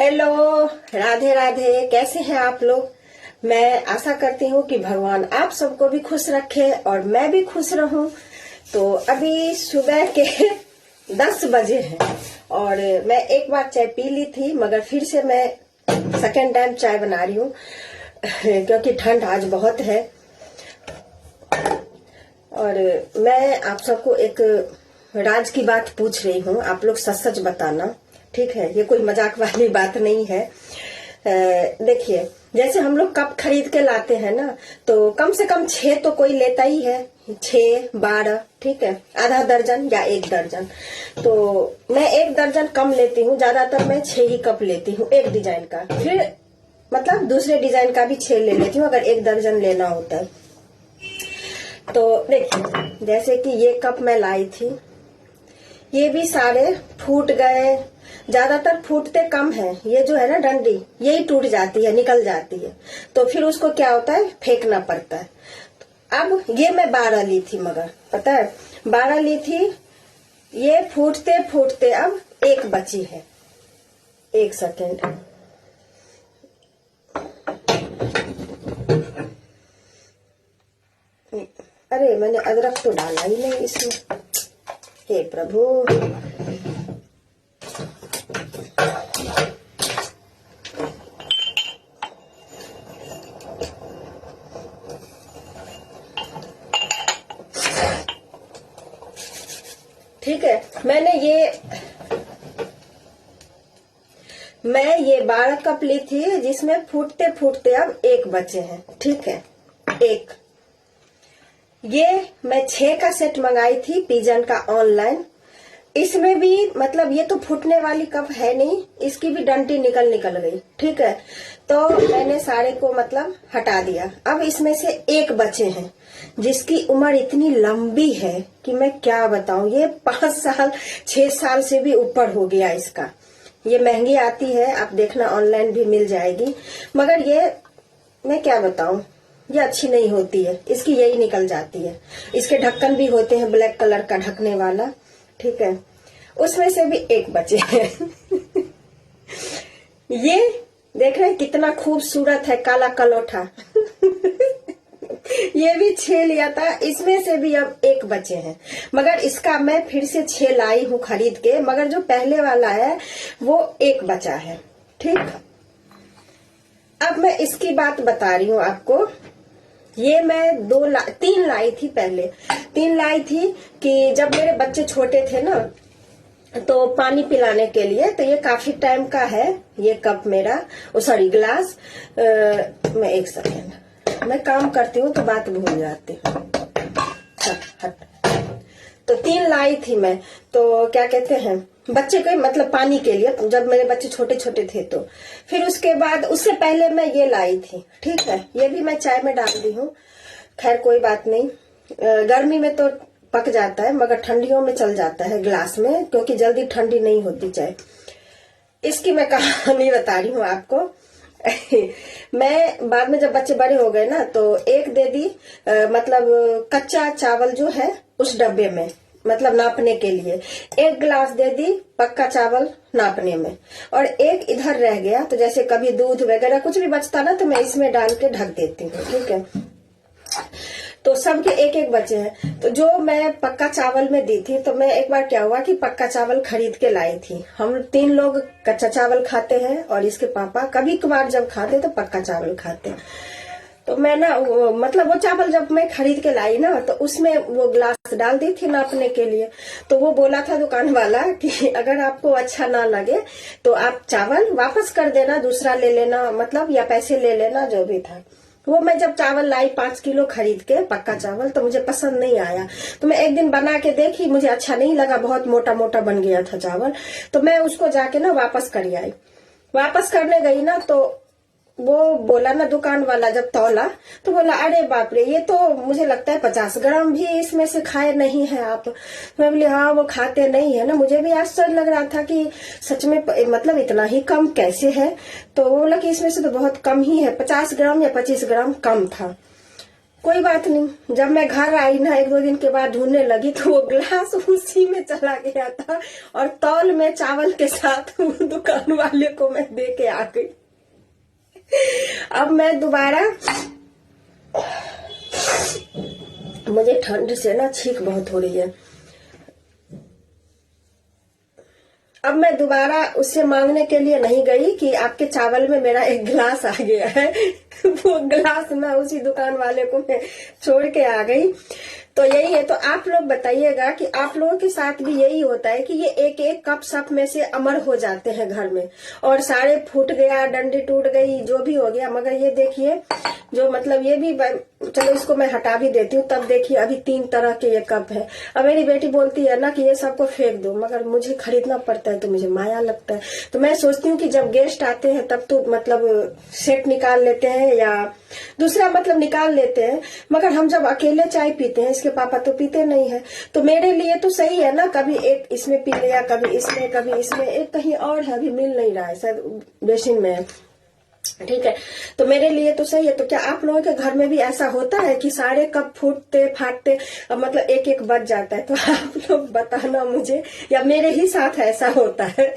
Hello, Radhe Radhe. कैसे हैं आप लोग? मैं आशा करती हूँ कि भगवान आप सबको भी खुश रखे और मैं भी खुश रहूं। तो अभी सुबह के 10 बजे हैं और मैं एक बार चाय पी ली थी, मगर फिर से मैं सेकेंड टाइम चाय बना रही हूँ क्योंकि ठंड आज बहुत है। और मैं आप सबको एक राज की बात पूछ रही हूँ, आप लोग सच सच बताना, ठीक है? ये कोई मजाक वाली बात नहीं है। देखिए, जैसे हम लोग कप खरीद के लाते हैं ना, तो कम से कम 6 तो कोई लेता ही है, 6, 12, ठीक है, आधा दर्जन या 1 दर्जन। तो मैं 1 दर्जन कम लेती हूँ, ज्यादातर मैं 6 ही कप लेती हूँ एक डिजाइन का। फिर मतलब दूसरे डिजाइन का भी 6 ले लेती हूँ अगर 1 दर्जन लेना होता है। तो देखिए, जैसे कि ये कप मैं लाई थी, ये भी सारे फूट गए। ज्यादातर फूटते कम है, ये जो है ना डंडी, यही टूट जाती है, निकल जाती है। तो फिर उसको क्या होता है, फेंकना पड़ता है। अब ये मैं 12 ली थी, मगर पता है 12 ली थी, ये फूटते फूटते अब 1 बची है। 1 सेकेंड, अरे मैंने अदरक तो डाला ही नहीं इसमें, हे प्रभु। ठीक है, मैं ये 12 कप ली थी, जिसमें फूटते फूटते अब 1 बचे हैं, ठीक है, 1। ये मैं 6 का सेट मंगाई थी पिजन का ऑनलाइन। इसमें भी मतलब ये तो फूटने वाली कप है नहीं, इसकी भी डंटी निकल गई, ठीक है। तो मैंने सारे को मतलब हटा दिया। अब इसमें से 1 बचे हैं, जिसकी उम्र इतनी लंबी है कि मैं क्या बताऊं। ये 5 साल 6 साल से भी ऊपर हो गया इसका। ये महंगी आती है, आप देखना ऑनलाइन भी मिल जाएगी, मगर ये मैं क्या बताऊं, ये अच्छी नहीं होती है। इसकी यही निकल जाती है। इसके ढक्कन भी होते हैं ब्लैक कलर का ढकने वाला, ठीक है, उसमें से भी 1 बचे हैं। ये देख रहे हैं कितना खूबसूरत है, काला कलौठा। ये भी 6 लिया था, इसमें से भी अब 1 बचे हैं। मगर इसका मैं फिर से 6 लाई हूँ खरीद के, मगर जो पहले वाला है वो 1 बचा है, ठीक। अब मैं इसकी बात बता रही हूँ आपको। ये मैं 3 लाई थी पहले। 3 लाई थी कि जब मेरे बच्चे छोटे थे ना, तो पानी पिलाने के लिए। तो ये काफी टाइम का है ये कप मेरा, सॉरी ग्लास। मैं 1 सेकेंड, मैं काम करती हूँ तो बात भूल जाती हूँ। तो 3 लाई थी मैं। तो क्या कहते हैं, बच्चे के मतलब पानी के लिए, जब मेरे बच्चे छोटे छोटे थे। तो फिर उसके बाद उससे पहले मैं ये लाई थी, ठीक है। ये भी मैं चाय में डाल दी हूँ, खैर कोई बात नहीं। गर्मी में तो पक जाता है, मगर ठंडियों में चल जाता है ग्लास में, क्योंकि जल्दी ठंडी नहीं होती चाय। इसकी मैं कहानी बता रही हूँ आपको। मैं बाद में जब बच्चे बड़े हो गए ना, तो 1 दे दी, मतलब कच्चा चावल जो है उस डब्बे में, मतलब नापने के लिए। 1 गिलास दे दी पक्का चावल नापने में, और 1 इधर रह गया। तो जैसे कभी दूध वगैरह कुछ भी बचता ना, तो मैं इसमें डाल के ढक देती हूँ, ठीक है। तो सबके 1-1 बचे हैं। तो जो मैं पक्का चावल में दी थी, तो मैं एक बार क्या हुआ कि पक्का चावल खरीद के लाई थी। हम 3 लोग कच्चा चावल खाते हैं, और इसके पापा कभी कभार जब खाते तो पक्का चावल खाते। तो मैं ना मतलब वो चावल जब मैं खरीद के लाई ना, तो उसमें वो ग्लास डाल दी थी नापने के लिए। तो वो बोला था दुकान वाला कि अगर आपको अच्छा ना लगे तो आप चावल वापस कर देना, दूसरा ले लेना, मतलब या पैसे ले लेना, जो भी था। वो मैं जब चावल लाई 5 किलो खरीद के पक्का चावल, तो मुझे पसंद नहीं आया। तो मैं एक दिन बना के देखी, मुझे अच्छा नहीं लगा, बहुत मोटा मोटा बन गया था चावल। तो मैं उसको जाके ना वापस कर आई। वापस करने गई ना, तो वो बोला ना दुकान वाला, जब तौला तो बोला, अरे बाप रे, ये तो मुझे लगता है 50 ग्राम भी इसमें से खाए नहीं है आप। मैं बोली हाँ, वो खाते नहीं है ना। मुझे भी आश्चर्य लग रहा था कि सच में मतलब इतना ही कम कैसे है। तो वो बोला कि इसमें से तो बहुत कम ही है, 50 ग्राम या 25 ग्राम कम था। कोई बात नहीं, जब मैं घर आई ना 1-2 दिन के बाद ढूंढने लगी तो वो ग्लास उसी में चला गया था और तौल में चावल के साथ वो दुकान वाले को मैं दे के आ गई। अब मैं दोबारा, मुझे ठंड से ना छींक बहुत हो रही है, अब मैं दोबारा उससे मांगने के लिए नहीं गई कि आपके चावल में मेरा एक गिलास आ गया है। वो गिलास मैं उसी दुकान वाले को मैं छोड़ के आ गई। तो यही है। तो आप लोग बताइएगा कि आप लोगों के साथ भी यही होता है कि ये एक एक कप सप में से अमर हो जाते हैं घर में, और सारे फूट गया, डंडी टूट गई, जो भी हो गया। मगर ये देखिए, जो मतलब ये भी, चलो इसको मैं हटा भी देती हूँ, तब देखिए अभी 3 तरह के ये कप है। अब मेरी बेटी बोलती है ना कि ये सबको फेंक दो, मगर मुझे खरीदना पड़ता है तो मुझे माया लगता है। तो मैं सोचती हूँ कि जब गेस्ट आते हैं तब तो मतलब सेट निकाल लेते हैं या दूसरा मतलब निकाल लेते हैं, मगर हम जब अकेले चाय पीते हैं, इसके पापा तो पीते नहीं है, तो मेरे लिए तो सही है ना, कभी एक इसमें पी लिया, कभी इसमें, कभी इसमें, एक कहीं और है, अभी मिल नहीं रहा है, शायद बेसिन में है। ठीक है, तो मेरे लिए तो सही है। तो क्या आप लोगों के घर में भी ऐसा होता है कि सारे कप फूटते फाटते मतलब एक एक बच जाता है? तो आप लोग बताना मुझे, या मेरे ही साथ ऐसा होता है।